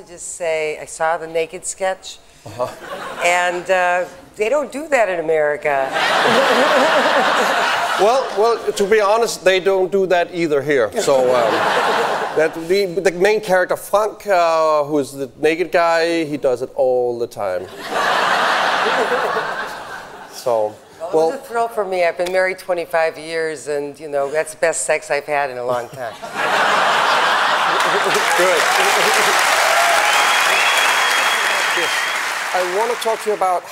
just say I saw the naked sketch, and they don't do that in America. Well, to be honest, they don't do that either here. So the main character, Frank, who is the naked guy, he does it all the time. So, well, it was a thrill for me. I've been married 25 years, and you know that's the best sex I've had in a long time. Good. I want to talk to you about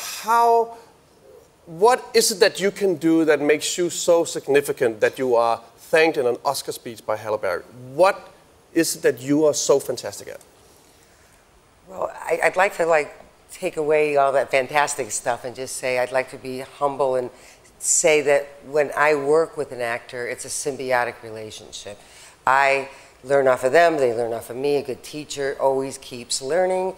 what is it that you can do that makes you so significant that you are thanked in an Oscar speech by Halle Berry? What is it that you are so fantastic at? Well, I'd like to take away all that fantastic stuff and just say I'd like to be humble and say that when I work with an actor, it's a symbiotic relationship. I learn off of them, they learn off of me. A good teacher always keeps learning.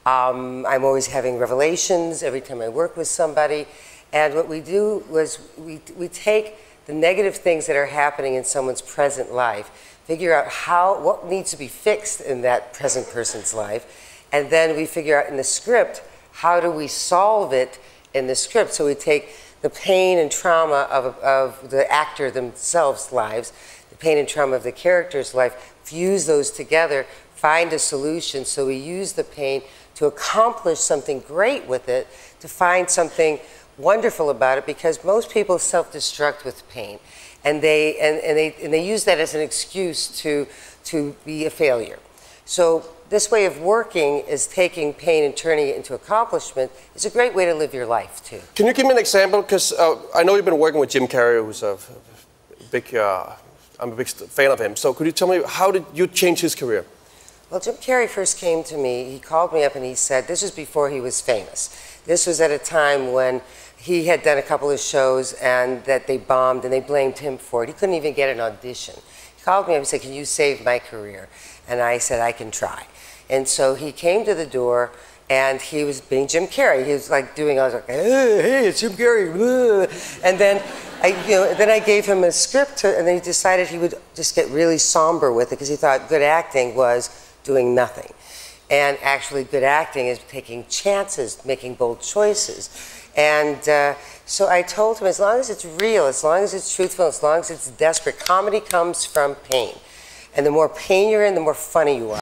I'm always having revelations every time I work with somebody. And what we do was we take the negative things that are happening in someone's present life, figure out what needs to be fixed in that present person's life, and then we figure out in the script, how do we solve it in the script? So we take the pain and trauma of the actor themselves' lives, the pain and trauma of the character's life, fuse those together, find a solution. So we use the pain to accomplish something great with it, to find something wonderful about it, because most people self-destruct with pain, and they use that as an excuse to be a failure. So this way of working is taking pain and turning it into accomplishment. It's a great way to live your life too. Can you give me an example? Because I know you've been working with Jim Carrey, who's a big, I'm a big fan of him. So could you tell me, how did you change his career? Well, Jim Carrey first came to me, he called me up and he said, this was before he was famous. This was at a time when he had done a couple of shows and that they bombed and they blamed him for it. He couldn't even get an audition. He called me up and said, can you save my career? And I said, I can try. And so he came to the door and he was being Jim Carrey. He was like doing, I was like, hey, it's Jim Carrey. And then I gave him a script and then he decided he would just get really somber with it because he thought good acting was doing nothing. And actually good acting is taking chances, making bold choices. And so I told him, as long as it's real, as long as it's truthful, as long as it's desperate, comedy comes from pain. And the more pain you're in, the more funny you are.